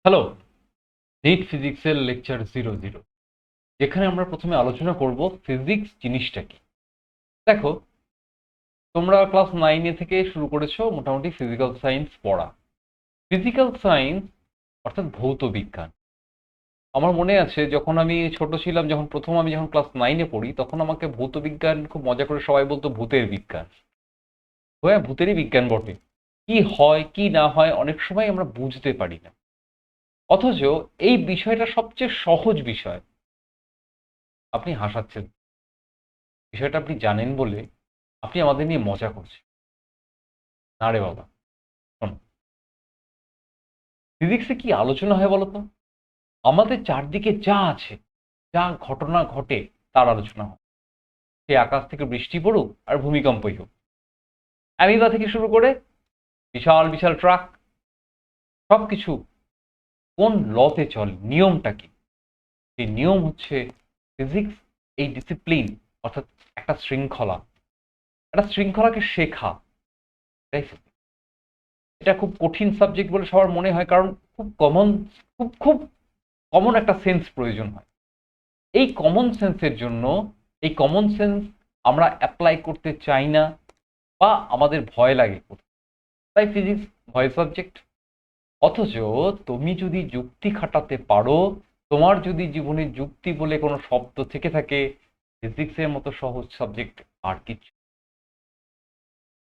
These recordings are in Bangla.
হ্যালো, নিট ফিজিক্সের লেকচার 00, যেখানে আমরা প্রথমে আলোচনা করব ফিজিক্স জিনিসটা কি। দেখো, তোমরা ক্লাস 9 থেকে শুরু করেছো মোটামুটি ফিজিক্যাল সায়েন্স পড়া। ফিজিক্যাল সায়েন্স অর্থাৎ ভৌত বিজ্ঞান। আমার মনে আছে যখন আমি ছোট ছিলাম, যখন ক্লাস 9-এ পড়ি, তখন আমাকে ভৌত বিজ্ঞান খুব মজা করে সবাই বলতো ভূতের বিজ্ঞান। হ্যাঁ, ভূতেরই বিজ্ঞান বটে। কি হয় কি না হয় অনেক সময় আমরা বুঝতে পারি না, অথচ এই বিষয়টা সবচেয়ে সহজ বিষয়। আপনি হাসাচ্ছেন, বিষয়টা আপনি জানেন বলে আপনি আমাদের নিয়ে মজা করছেন। না রে বাবা, শোনো, ফিজিক্সে কি আলোচনা হয় বলতো? আমাদের চারদিকে যা আছে, যা ঘটনা ঘটে, তার আলোচনা হয়। সে আকাশ থেকে বৃষ্টি পড়ুক আর ভূমিকম্পই হোক, অ্যামিবা থেকে শুরু করে বিশাল বিশাল ট্রাক, সবকিছু কোন লতে চলে, নিয়মটা কি? সেই নিয়ম হচ্ছে ফিজিক্স। এই ডিসিপ্লিন অর্থাৎ একটা শৃঙ্খলা, একটা শৃঙ্খলাকে শেখা, এটাই physics। এটা খুব কঠিন সাবজেক্ট বলে সবার মনে হয়, কারণ খুব কমন, খুব খুব কমন একটা সেন্স প্রয়োজন হয়। এই কমন সেন্সের জন্য, এই কমন সেন্স আমরা অ্যাপ্লাই করতে চাই না, বা আমাদের ভয় লাগে করতে। তাই ফিজিক্স ভয়ের সাবজেক্ট। অথচ তুমি যদি যুক্তি খাটাতে পারো, তোমার যদি জীবনে যুক্তি বলে কোনো শব্দ থেকে থাকে, ফিজিক্সের মতো সহজ সাবজেক্ট আর কিছু।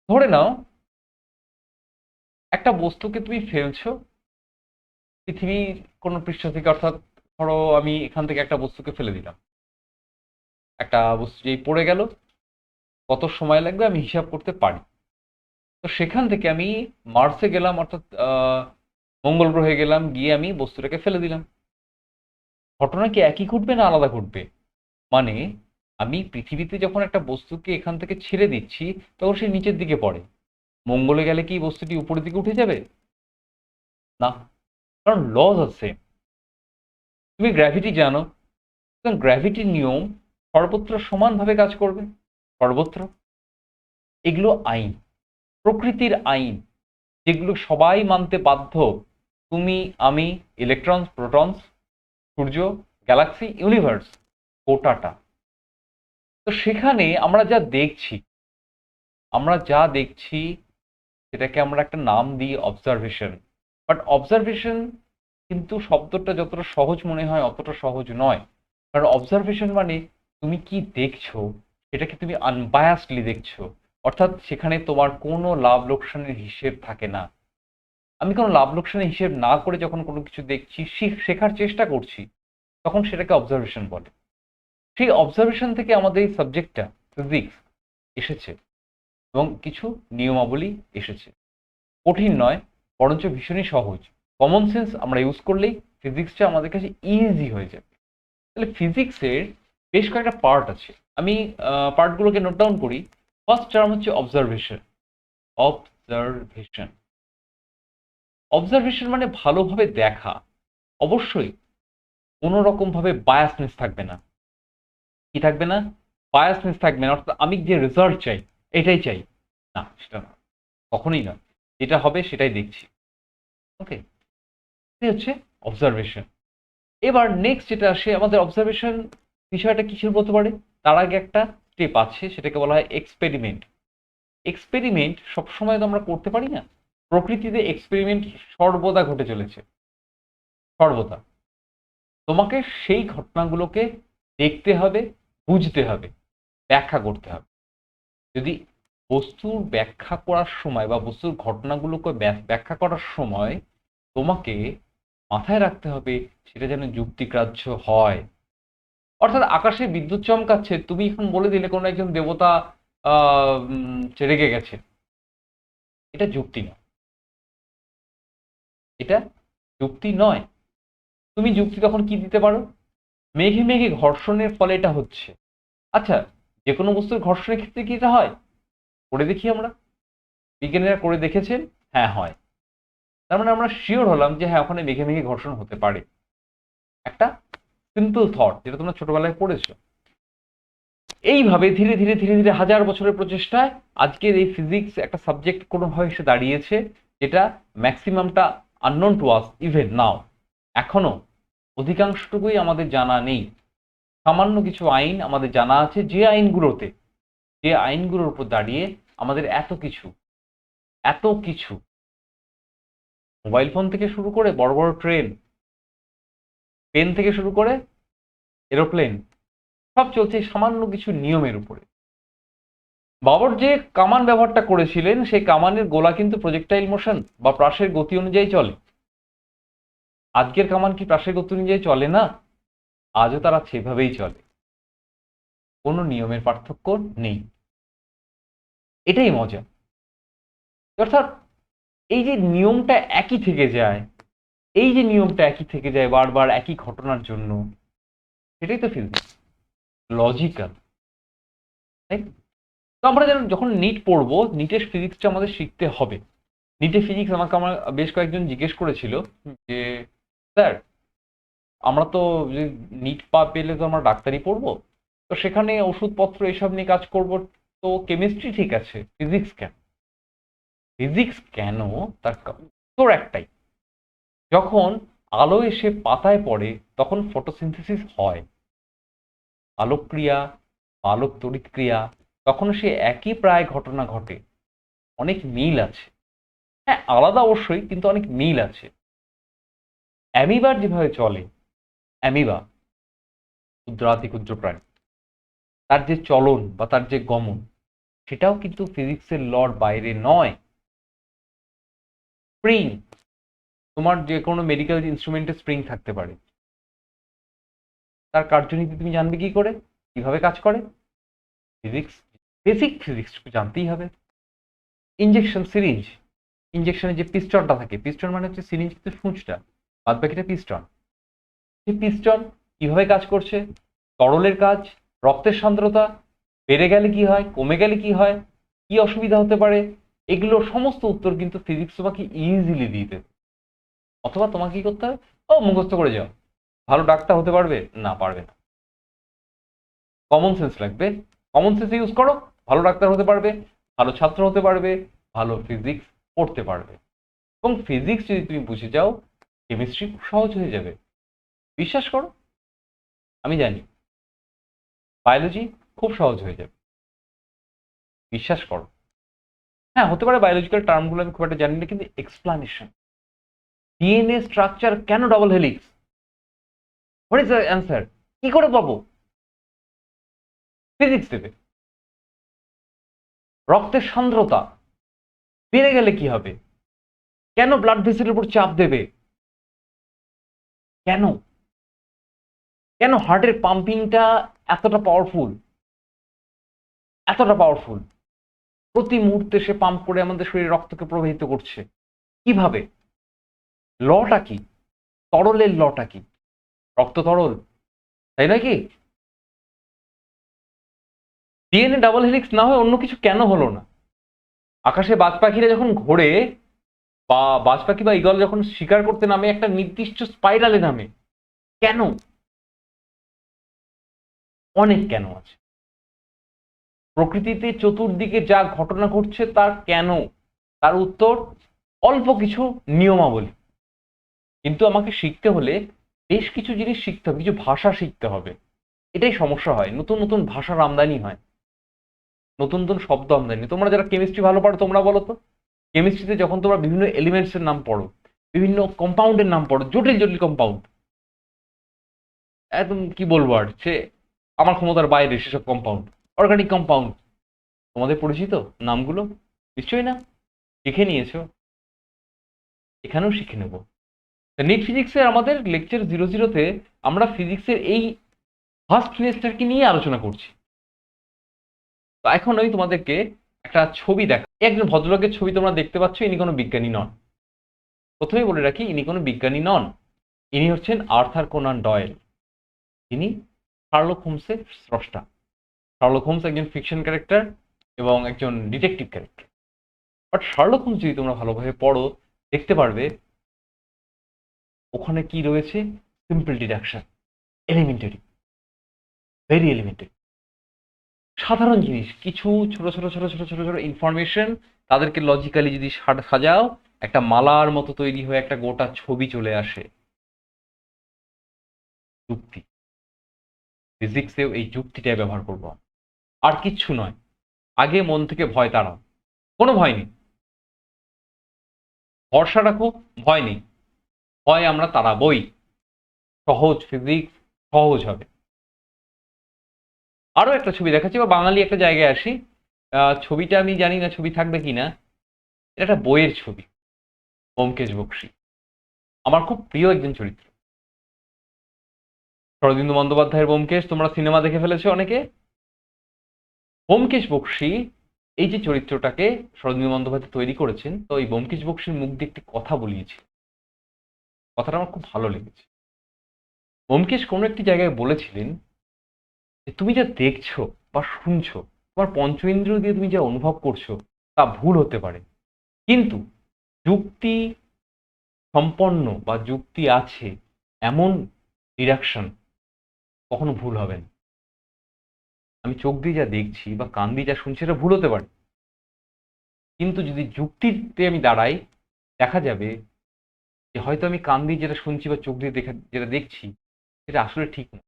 ধরে নাও, একটা বস্তুকে তুমি ফেলছো পৃথিবীর কোনো পৃষ্ঠ থেকে, অর্থাৎ ধরো আমি এখান থেকে একটা বস্তুকে ফেলে দিলাম। একটা বস্তু যেই পড়ে গেল, কত সময় লাগবে আমি হিসাব করতে পারি। তো সেখান থেকে আমি মার্সে গেলাম, অর্থাৎ মঙ্গল গ্রহে গেলাম, গিয়ে আমি বস্তুটাকে ফেলে দিলাম। ঘটনা কি একই ঘটবে না আলাদা ঘটবে? মানে আমি পৃথিবীতে যখন একটা বস্তুকে এখান থেকে ছেড়ে দিচ্ছি, তখন সে নিচের দিকে পড়ে। মঙ্গলে গেলে কি বস্তুটি উপরের দিকে উঠে যাবে? না, কারণ লজ আছে। তুমি গ্র্যাভিটি জানো, গ্র্যাভিটির নিয়ম সর্বত্র সমানভাবে কাজ করবে, সর্বত্র। এগুলো আইন, প্রকৃতির আইন, যেগুলো সবাই মানতে বাধ্য। তুমি, আমি, ইলেকট্রনস, প্রোটনস, সূর্য, গ্যালাক্সি, ইউনিভার্স, গোটাটা। তো সেখানে আমরা যা দেখছি সেটাকে আমরা একটা নাম দিই অবজারভেশন। বাট অবজারভেশন কিন্তু শব্দটা যতটা সহজ মনে হয় অতটা সহজ নয়। কারণ অবজারভেশন মানে তুমি কি দেখছো সেটাকে তুমি আনবায়াসডলি দেখছো, অর্থাৎ সেখানে তোমার কোনো লাভ লোকসানের হিসেব থাকে না। আমি কোনো লাভ লোকসানের হিসেব না করে যখন কোনো কিছু দেখছি, শেখার চেষ্টা করছি, তখন সেটাকে অবজারভেশন বলে। সেই অবজারভেশন থেকে আমাদের এই সাবজেক্টটা ফিজিক্স এসেছে, এবং কিছু নিয়মাবলী এসেছে। কঠিন নয়, বরঞ্চ ভীষণই সহজ। কমন সেন্স আমরা ইউজ করলেই ফিজিক্সটা আমাদের কাছে ইজি হয়ে যাবে। তাহলে ফিজিক্সের বেশ কয়েকটা পার্ট আছে, আমি পার্টগুলোকে নোট ডাউন করি। ফার্স্ট টার্ম হচ্ছে অবজারভেশন। অবজারভেশন অবজারভেশন মানে ভালোভাবে দেখা। অবশ্যই কোনো রকম ভাবে বায়াসনেস থাকবে না। কি থাকবে না? বায়াসনেস থাকবে না, অর্থাৎ আমি যে রেজাল্ট চাই এটাই চাই, না সেটা না, কখনোই না। যেটা হবে সেটাই দেখছি। ওকে, এই হচ্ছে অবজারভেশন। এবার নেক্সট যেটা আসে, আমাদের অবজারভেশন বিষয়টা কিসের বলতে পারে? তার আগে একটা স্টেপ আছে, সেটাকে বলা হয় এক্সপেরিমেন্ট। এক্সপেরিমেন্ট সবসময় তো আমরা করতে পারি না। প্রকৃতিতে এক্সপেরিমেন্ট সর্বদা ঘটে চলেছে, সর্বদা। তোমাকে সেই ঘটনাগুলোকে দেখতে হবে, বুঝতে হবে, ব্যাখ্যা করতে হবে। যদি বস্তুর ব্যাখ্যা করার সময় বা বস্তুর ঘটনাগুলোকে ব্যাখ্যা করার সময় তোমাকে মাথায় রাখতে হবে সেটা যেন যুক্তিগ্রাহ্য হয়। অর্থাৎ আকাশে বিদ্যুৎ চমকাচ্ছে, তুমি এখন বলে দিলে কোনো একজন দেবতা রেগে গেছে, এটা যুক্তি নয়। এটা যুক্তি নয়। তুমি যুক্তি তখন কি দিতে পারো? মেঘে মেঘে ঘর্ষণের ফলে এটা হচ্ছে। আচ্ছা, যে কোনো বস্তুর ঘর্ষণের ক্ষেত্রে কি এটা হয়? করে দেখি আমরা। বিজ্ঞানীরা করে দেখেছেন, হ্যাঁ হয়। তার মানে আমরা শিওর হলাম যে হ্যাঁ, ওখানে মেঘে মেঘে ঘর্ষণ হতে পারে। একটা সিম্পল থট, যেটা তোমরা ছোটবেলায় পড়েছো। এইভাবে ধীরে ধীরে ধীরে ধীরে হাজার বছরের প্রচেষ্টায় আজকের এই ফিজিক্স একটা সাবজেক্ট কোনোভাবে এসে দাঁড়িয়েছে, যেটা ম্যাক্সিমামটা unknown to us even now. এখনো অধিকাংশটুকুই আমাদের জানা নেই। সামান্য কিছু আইন আমাদের জানা আছে, যে আইনগুলোর উপর দাঁড়িয়ে আমাদের এত কিছু মোবাইল ফোন থেকে শুরু করে বড় বড় ট্রেন, পেন থেকে শুরু করে এরোপ্লেন, সব চলছে সামান্য কিছু নিয়মের উপরে। বাবর যে কামান ব্যবহারটা করেছিলেন সেই কামানের গোলা কিন্তু প্রজেক্টাইল মোশন বা প্রাসের গতি অনুযায়ী চলে। আজকের কামান কি প্রাসের গতি অনুযায়ী চলে না? আজও তারা সেভাবেই চলে, কোনো নিয়মের পার্থক্য নেই। এটাই মজা। অর্থাৎ এই যে নিয়মটা একই থেকে যায়, বারবার একই ঘটনার জন্য, সেটাই তো ফিজিক্স, লজিক্যাল, তাই? তো আমরা যখন নিট পড়বো, নিটের ফিজিক্সটা আমাদের শিখতে হবে। নিটের ফিজিক্স আমার বেশ কয়েকজন জিজ্ঞেস করেছিল যে স্যার, আমরা তো নিট পেলে তো আমরা ডাক্তারি পড়বো, তো সেখানে ওষুধপত্র এসব নিয়ে কাজ করব, তো কেমিস্ট্রি ঠিক আছে, ফিজিক্স কেন? তার উত্তর একটাই, যখন আলো এসে পাতায় পড়ে তখন ফটোসিনথেসিস হয়, আলোকক্রিয়া, আলোক তড়িৎ ক্রিয়া, তখন সে একই প্রায় ঘটনা ঘটে। অনেক মিল আছে, হ্যাঁ আলাদা অবশ্যই, কিন্তু অনেক মিল আছে। অ্যামিবার যেভাবে চলে, অ্যামিবা ক্ষুদ্রাতি ক্ষুদ্র প্রাণী, তার যে চলন বা তার যে গমন, সেটাও কিন্তু ফিজিক্সের লর বাইরে নয়। স্প্রিং, তোমার যে কোনো মেডিকেল ইনস্ট্রুমেন্টে স্প্রিং থাকতে পারে, তার কার্যনীতি তুমি জানবে কি করে, কিভাবে কাজ করে? ফিজিক্স, বেসিক ফিজিক্স জানতেই হবে। ইঞ্জেকশন সিরিঞ্জ, ইঞ্জেকশনে যে পিস্টনটা থাকে, পিস্টন মানে হচ্ছে সিরিঞ্জ কিন্তু সূঁচটা, বাদ বাকিটা পিস্টন। সেই পিস্টন কিভাবে কাজ করছে, তরলের কাজ, রক্তের সান্দ্রতা বেড়ে গেলে কি হয়, কমে গেলে কি হয়, কি অসুবিধা হতে পারে, এগুলোর সমস্ত উত্তর কিন্তু ফিজিক্স তোমাকে ইজিলি দিয়ে দেবে। অথবা তোমাকে কি করতে হবে, ও মুখস্থ করে যাও, ভালো ডাক্তার হতে পারবে না? পারবে না। কমন সেন্স লাগবে, কমন সেন্স ইউজ করো, ভালো ডাক্তার হতে পারবে, ভালো ছাত্র হতে পারবে, ভালো ফিজিক্স পড়তে পারবে। এবং ফিজিক্স যদি তুমি বুঝে যাও, কেমিস্ট্রি খুব সহজ হয়ে যাবে, বিশ্বাস করো। আমি জানি বায়োলজি খুব সহজ হয়ে যাবে, বিশ্বাস করো। হ্যাঁ হতে পারে বায়োলজিক্যাল টার্মগুলো আমি খুব একটা জানি না, কিন্তু এক্সপ্লানেশন, ডিএনএ স্ট্রাকচার কেন double helix, what is the answer, কি করে পাবো? ফিজিক্স দেবে। রক্তের সান্দ্রতা বেড়ে গেলে কি হবে, কেন ব্লাড ভেসেলের উপর চাপ দেবে, কেন কেন হার্টের পাম্পিংটা এতটা পাওয়ারফুল, প্রতি মুহূর্তে সে পাম্প করে আমাদের শরীরে রক্তকে প্রবাহিত করছে, কিভাবে? লটা কি, তরলের লটা কি, রক্ত তরল, তাই নাকি? ডিএনএ ডাবল হেলিক্স না হয় অন্য কিছু কেন হলো না? আকাশে বাজ পাখিরা যখন ঘোরে, বা বাজ পাখি বা ঈগল যখন শিকার করতে নামে, একটা নির্দিষ্ট স্পাইরালে নামে, কেন? অনেক কেন আছে। প্রকৃতিতে চতুর্দিকে যা ঘটনা ঘটছে তার কেন, তার উত্তর অল্প কিছু নিয়মাবলী। কিন্তু আমাকে শিখতে হলে বেশ কিছু জিনিস শিখতে হবে, কিছু ভাষা শিখতে হবে। এটাই সমস্যা হয়, নতুন নতুন ভাষার আমদানি হয়, নতুন নতুন শব্দ আমদানি। তোমরা যারা কেমিস্ট্রি ভালো পারো তোমরা বলো তো, কেমিস্ট্রিতে যখন তোমরা বিভিন্ন এলিমেন্টসের নাম পড়ো, বিভিন্ন কম্পাউন্ডের নাম পড়ো, জটিল জটিল কম্পাউন্ড, একদম কি বলবো আর, সে আমার ক্ষমতার বাইরে সেসব কম্পাউন্ড, অর্গানিক কম্পাউন্ড, তোমাদের পরিচিত নামগুলো? নিশ্চয়ই না, শিখে নিয়েছো, এখানেও শিখে নেব। নিট ফিজিক্সের আমাদের লেকচার 00-তে আমরা ফিজিক্সের এই ফার্স্ট সেমিস্টারকে নিয়ে আলোচনা করছি। তো এখন আমি তোমাদেরকে একটা ছবি দেখা, একজন ভদ্রলোকের ছবি তোমরা দেখতে পাচ্ছ, ইনি কোনো বিজ্ঞানী নন। প্রথমেই বলে রাখি, ইনি কোনো বিজ্ঞানী নন, ইনি হচ্ছেন আর্থার কোনান ডয়েল। তিনি শার্লক হোমসের স্রষ্টা। শার্লক হোমস একজন ফিকশন ক্যারেক্টার এবং একজন detective character. But Sherlock Holmes যদি তোমরা ভালোভাবে পড়ো, দেখতে পারবে ওখানে কি রয়েছে, simple deduction, elementary, very elementary, সাধারণ জিনিস, কিছু ছোট ছোট ছোট ছোট ছোট ছোট ইনফরমেশন, তাদেরকে লজিক্যালি যদি সাজাও, একটা মালার মতো তৈরি হয়ে একটা গোটা ছবি চলে আসে। যুক্তি। ফিজিক্সেও এই যুক্তিটাই ব্যবহার করব। আর কিচ্ছু নয়। আগে মন থেকে ভয় তাড়াও। কোনো ভয় নেই। ভরসা রাখো, ভয় নেই। ভয় আমরা তাড়াবই। সহজ ফিজিক্স, সহজ হবে। আরো একটা ছবি দেখাচ্ছি, বা বাঙালি একটা জায়গায় আসি। ছবিটা আমি জানি না ছবি থাকবে কিনা। এটা একটা বইয়ের ছবি, ব্যোমকেশ বক্সী। আমার খুব প্রিয় একজন চরিত্র। শরদিন্দু বন্দ্যোপাধ্যায়ের ব্যোমকেশ তোমরা সিনেমা দেখে ফেলেছো অনেকে। ব্যোমকেশ বক্সী এই যে চরিত্রটাকে শরদিন্দু বন্দ্যোপাধ্যায় তৈরি করেছেন, তো এই ব্যোমকেশ বক্সীর মুখ দিয়ে একটি কথা বলিয়েছে। কথাটা আমার খুব ভালো লেগেছে। ব্যোমকেশ কোনো একটি জায়গায় বলেছিলেন যে তুমি যা দেখছো বা শুনছো, তোমার পঞ্চ ইন্দ্রিয় দিয়ে তুমি যা অনুভব করছো তা ভুল হতে পারে, কিন্তু যুক্তি সম্পন্ন বা যুক্তি আছে এমন ডিরেকশন কখনো ভুল হবে না। আমি চোখ দিয়ে যা দেখছি বা কান দিয়ে যা শুনছি এটা ভুল হতে পারে, কিন্তু যদি যুক্তিতে আমি দাঁড়াই, দেখা যাবে যে হয়তো আমি কান দিয়ে যেটা শুনছি বা চোখ দিয়ে যেটা দেখছি সেটা আসলে ঠিক না।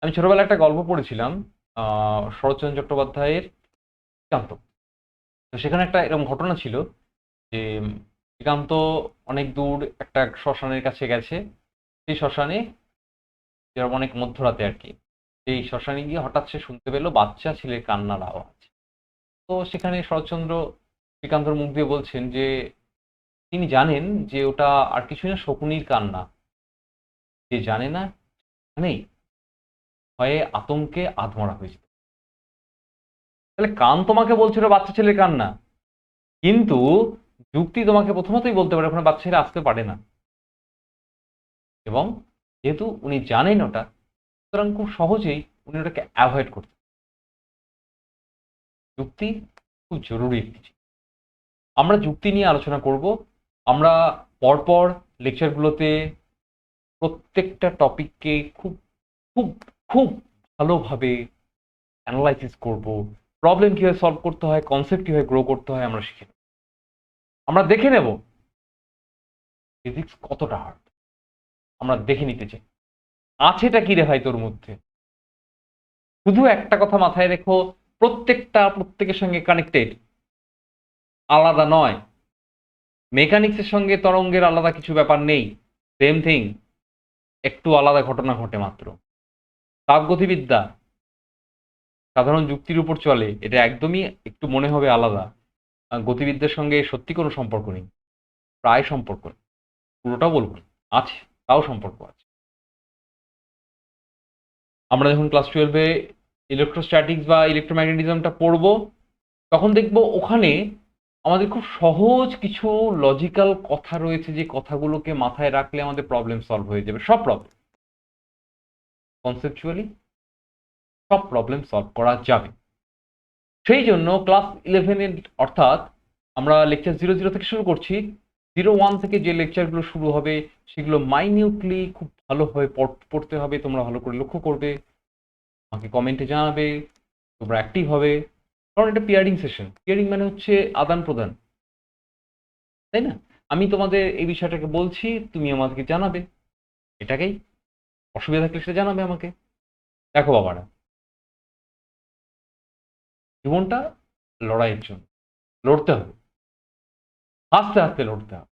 আমি ছোটবেলায় একটা গল্প পড়েছিলাম, শরৎচন্দ্র চট্টোপাধ্যায়ের শ্রীকান্ত। তো সেখানে একটা এরকম ঘটনা ছিল যে শ্রীকান্ত অনেক দূর একটা শ্মশানের কাছে গেছে। সেই শ্মশানে, যেরকম অনেক মধ্যরাতে আর কি, সেই শ্মশানে গিয়ে হঠাৎ সে শুনতে পেলো বাচ্চা ছেলের কান্নার আওয়াজ। তো সেখানে শরৎচন্দ্র শ্রীকান্তর মুখ দিয়ে বলছেন যে তিনি জানেন যে ওটা আর কিছুই না, শকুনির কান্না। যে জানে না নেই, ভয়ে আতঙ্কে আধমরা হয়েছে। তাহলে কান তোমাকে বলছিল বাচ্চা ছেলের কান্না, কিন্তু যুক্তি তোমাকে প্রথমতই বলতে পারে ওখানে বাচ্চা ছেলে আসতে পারে না। এবং যেহেতু উনি জানেন ওটা, সুতরাং খুব সহজেই উনি ওটাকে অ্যাভয়েড করতেন। যুক্তি খুব জরুরি একটি জিনিস। আমরা যুক্তি নিয়ে আলোচনা করব। আমরা পরপর লেকচারগুলোতে প্রত্যেকটা টপিককে খুব খুব খুব ভালোভাবে অ্যানালাইসিস করব। প্রবলেম কিভাবে সলভ করতে হয়, কনসেপ্ট কিভাবে গ্রো করতে হয় আমরা শিখে নেব। আমরা দেখে নেব ফিজিক্স কতটা হার্ড। আমরা দেখে নিতে চাই আছেটা কি রে ভাই তোর মধ্যে। শুধু একটা কথা মাথায় রেখো, প্রত্যেকের সঙ্গে কানেক্টেড, আলাদা নয়। মেকানিক্সের সঙ্গে তরঙ্গের আলাদা কিছু ব্যাপার নেই, সেম থিং, একটু আলাদা ঘটনা ঘটে মাত্র। তাপগতিবিদ্যা সাধারণ যুক্তির উপর চলে, এটা একদমই একটু মনে হবে আলাদা। গতিবিদ্যার সঙ্গে সত্যি কোনো সম্পর্ক নেই, প্রায় সম্পর্ক নেই, পুরোটা বলবো না, আছে, তাও সম্পর্ক আছে। আমরা যখন ক্লাস 12-এ ইলেকট্রোস্ট্যাটিক্স বা ইলেকট্রোম্যাগনেটিজমটা পড়ব, তখন দেখব ওখানে আমাদের খুব সহজ কিছু লজিক্যাল কথা রয়েছে, যে কথাগুলোকে মাথায় রাখলে আমাদের প্রবলেম সলভ হয়ে যাবে। সব প্রবলেম কনসেপচুয়ালি সব প্রবলেম সলভ করা যাবে। সেই জন্য ক্লাস 11-এর, অর্থাৎ আমরা লেকচার 00 থেকে শুরু করছি। 01 থেকে যে লেকচারগুলো শুরু হবে সেগুলো মাইনিউটলি খুব ভালোভাবে পড়তে হবে। তোমরা ভালো করে লক্ষ্য করবে, আমাকে কমেন্টে জানাবে, তোমরা অ্যাক্টিভ হবে। কারণ এটা পিয়ারিং সেশন। পিয়ারিং মানে হচ্ছে আদান প্রদান, তাই না? আমি তোমাদের এই বিষয়টাকে বলছি, তুমি আমাকে জানাবে, এটাকেই। অসুবিধা থাকলে সেটা জানাবে আমাকে। দেখো বাবারা, জীবনটা লড়াইয়ের জন্য, লড়তে হবে, আস্তে আস্তে লড়তে হবে।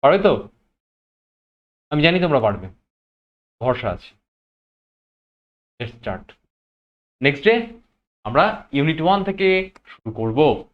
পারবে তো? আমি জানি তোমরা পারবে, ভরসা আছে। Let's start. নেক্সট ডে আমরা ইউনিট 1 থেকে শুরু করব।